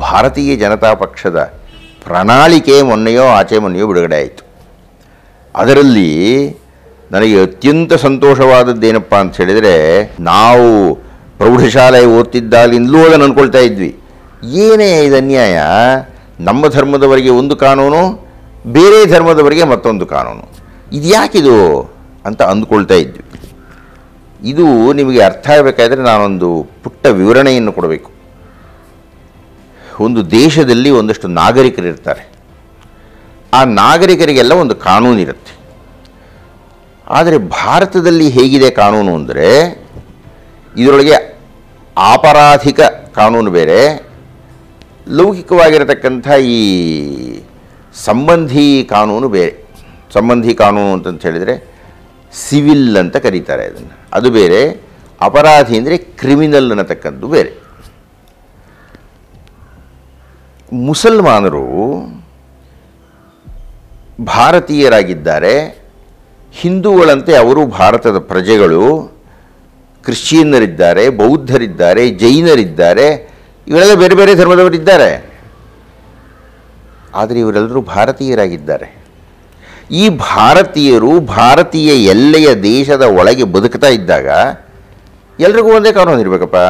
ಭಾರತೀಯ ಜನತಾ ಪಕ್ಷದ ಪ್ರಣಾಳಿಕೆ ಮೊನ್ನೆಯೋ ಬಿಡುಗಡೆ ಆಯಿತು. ಅದರಲ್ಲಿ ನನಗೆ ಅತ್ಯಂತ ಸಂತೋಷವಾದದ್ದೇನಪ್ಪ ಅಂತ ಹೇಳಿದರೆ, ನಾವು ಪ್ರೌಢಶಾಲೆ ಓದ್ತಿದ್ದಾಗಲಿಂದಲೂ ಅದನ್ನು ಅಂದ್ಕೊಳ್ತಾ ಇದ್ವಿ, ಏನೇ ಇದು ಅನ್ಯಾಯ, ನಮ್ಮ ಧರ್ಮದವರಿಗೆ ಒಂದು ಕಾನೂನು, ಬೇರೆ ಧರ್ಮದವರಿಗೆ ಮತ್ತೊಂದು ಕಾನೂನು, ಇದು ಯಾಕಿದು ಅಂತ ಅಂದ್ಕೊಳ್ತಾ ಇದ್ವಿ. ಇದು ನಿಮಗೆ ಅರ್ಥ ಆಗಬೇಕಾದ್ರೆ ನಾನೊಂದು ಪುಟ್ಟ ವಿವರಣೆಯನ್ನು ಕೊಡಬೇಕು. ಒಂದು ದೇಶದಲ್ಲಿ ಒಂದಷ್ಟು ನಾಗರಿಕರಿರ್ತಾರೆ. ಆ ನಾಗರಿಕರಿಗೆಲ್ಲ ಒಂದು ಕಾನೂನಿರುತ್ತೆ. ಆದರೆ ಭಾರತದಲ್ಲಿ ಹೇಗಿದೆ ಕಾನೂನು ಅಂದರೆ, ಇದರೊಳಗೆ ಆಪರಾಧಿಕ ಕಾನೂನು ಬೇರೆ, ಲೌಕಿಕವಾಗಿರತಕ್ಕಂಥ ಈ ಸಂಬಂಧಿ ಕಾನೂನು ಬೇರೆ. ಸಂಬಂಧಿ ಕಾನೂನು ಅಂತಂತ ಹೇಳಿದರೆ ಸಿವಿಲ್ ಅಂತ ಕರೀತಾರೆ ಅದನ್ನು, ಅದು ಬೇರೆ. ಅಪರಾಧಿ ಅಂದರೆ ಕ್ರಿಮಿನಲ್ ಅನ್ನತಕ್ಕಂಥದ್ದು ಬೇರೆ. ಮುಸಲ್ಮಾನರು ಭಾರತೀಯರಾಗಿದ್ದಾರೆ, ಹಿಂದೂಗಳಂತೆ ಅವರು ಭಾರತದ ಪ್ರಜೆಗಳು. ಕ್ರಿಶ್ಚಿಯನ್ನರಿದ್ದಾರೆ, ಬೌದ್ಧರಿದ್ದಾರೆ, ಜೈನರಿದ್ದಾರೆ, ಇವರೆಲ್ಲ ಬೇರೆ ಬೇರೆ ಧರ್ಮದವರಿದ್ದಾರೆ. ಆದರೆ ಇವರೆಲ್ಲರೂ ಭಾರತೀಯರಾಗಿದ್ದಾರೆ. ಈ ಭಾರತೀಯರು ಭಾರತೀಯ ಎಲ್ಲೆಯ ದೇಶದ ಒಳಗೆ ಬದುಕ್ತಾ ಇದ್ದಾಗ ಎಲ್ರಿಗೂ ಒಂದೇ ಕಾನೂನು ಇರಬೇಕಪ್ಪ.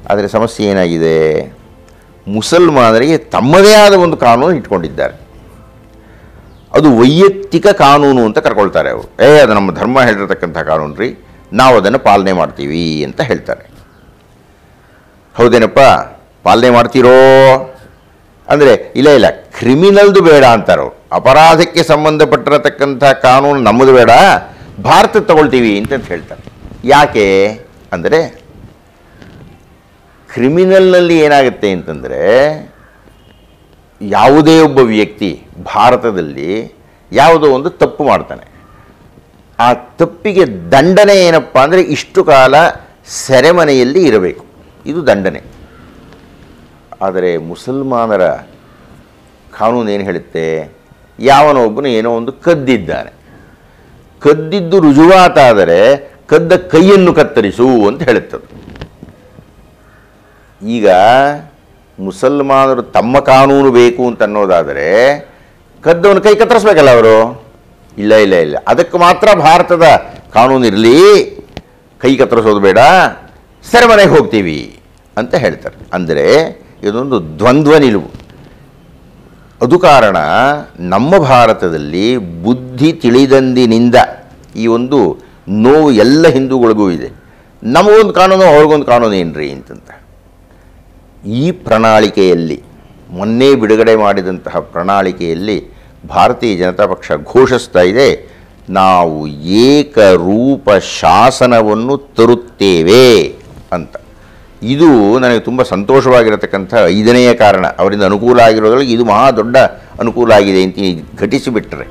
ಆದರೆ ಸಮಸ್ಯೆ ಏನಾಗಿದೆ, ಮುಸಲ್ಮಾನರಿಗೆ ತಮ್ಮದೇ ಆದ ಒಂದು ಕಾನೂನು ಇಟ್ಕೊಂಡಿದ್ದಾರೆ. ಅದು ವೈಯಕ್ತಿಕ ಕಾನೂನು ಅಂತ ಕರ್ಕೊಳ್ತಾರೆ ಅವರು. ಅದು ನಮ್ಮ ಧರ್ಮ ಹೇಳಿರತಕ್ಕಂಥ ಕಾನೂನು ರೀ, ನಾವು ಅದನ್ನು ಪಾಲನೆ ಮಾಡ್ತೀವಿ ಅಂತ ಹೇಳ್ತಾರೆ. ಹೌದೇನಪ್ಪ, ಪಾಲನೆ ಮಾಡ್ತೀರೋ ಅಂದರೆ ಇಲ್ಲ ಕ್ರಿಮಿನಲ್ದು ಬೇಡ ಅಂತಾರೋ, ಅಪರಾಧಕ್ಕೆ ಸಂಬಂಧಪಟ್ಟಿರತಕ್ಕಂಥ ಕಾನೂನು ನಮ್ಮದು ಬೇಡ, ಭಾರತ ತಗೊಳ್ತೀವಿ ಅಂತ ಹೇಳ್ತಾರೆ. ಯಾಕೆ ಅಂದರೆ, ಕ್ರಿಮಿನಲ್ನಲ್ಲಿ ಏನಾಗುತ್ತೆ ಅಂತಂದರೆ, ಯಾವುದೇ ಒಬ್ಬ ವ್ಯಕ್ತಿ ಭಾರತದಲ್ಲಿ ಯಾವುದೋ ಒಂದು ತಪ್ಪು ಮಾಡ್ತಾನೆ, ಆ ತಪ್ಪಿಗೆ ದಂಡನೆ ಏನಪ್ಪ ಅಂದರೆ ಇಷ್ಟು ಕಾಲ ಸೆರೆಮನೆಯಲ್ಲಿ ಇರಬೇಕು, ಇದು ದಂಡನೆ. ಆದರೆ ಮುಸಲ್ಮಾನರ ಕಾನೂನು ಏನು ಹೇಳುತ್ತೆ, ಯಾವನೊಬ್ಬನು ಏನೋ ಒಂದು ಕದ್ದಿದ್ದಾನೆ, ಕದ್ದಿದ್ದು ರುಜುವಾತಾದರೆ ಕದ್ದ ಕೈಯನ್ನು ಕತ್ತರಿಸು ಅಂತ ಹೇಳುತ್ತದೆ. ಈಗ ಮುಸಲ್ಮಾನರು ತಮ್ಮ ಕಾನೂನು ಬೇಕು ಅಂತ ಅನ್ನೋದಾದರೆ ಕದ್ದವನ ಕೈ ಕತ್ತರಿಸ್ಬೇಕಲ್ಲ ಅವರು. ಇಲ್ಲ, ಅದಕ್ಕೆ ಮಾತ್ರ ಭಾರತದ ಕಾನೂನು ಇರಲಿ, ಕೈ ಕತ್ತರಿಸೋದು ಬೇಡ, ಸೆರೆಮನೆಗೆ ಹೋಗ್ತೀವಿ ಅಂತ ಹೇಳ್ತಾರೆ. ಅಂದರೆ ಇದೊಂದು ದ್ವಂದ್ವ ನಿಲುವು. ಅದು ಕಾರಣ ನಮ್ಮ ಭಾರತದಲ್ಲಿ ಬುದ್ಧಿ ತಿಳಿದಂದಿನಿಂದ ಈ ಒಂದು ನೋವು ಎಲ್ಲ ಹಿಂದೂಗಳಿಗೂ ಇದೆ. ನಮಗೊಂದು ಕಾನೂನು, ಅವ್ರಿಗೊಂದು ಕಾನೂನು ಏನ್ರಿ ಅಂತಂತ. ಈ ಪ್ರಣಾಳಿಕೆಯಲ್ಲಿ, ಮೊನ್ನೆ ಬಿಡುಗಡೆ ಮಾಡಿದಂತಹ ಪ್ರಣಾಳಿಕೆಯಲ್ಲಿ ಭಾರತೀಯ ಜನತಾ ಪಕ್ಷ ಘೋಷಿಸ್ತಾ ಇದೆ, ನಾವು ಏಕರೂಪ ಶಾಸನವನ್ನು ತರುತ್ತೇವೆ ಅಂತ. ಇದು ನನಗೆ ತುಂಬ ಸಂತೋಷವಾಗಿರತಕ್ಕಂಥ 5ನೆಯ ಕಾರಣ. ಅವರಿಂದ ಅನುಕೂಲ ಆಗಿರೋದ್ರಲ್ಲಿ ಇದು ಮಹಾ ದೊಡ್ಡ ಅನುಕೂಲ ಆಗಿದೆ ಅಂತ ಘಟಿಸಿಬಿಟ್ರೆ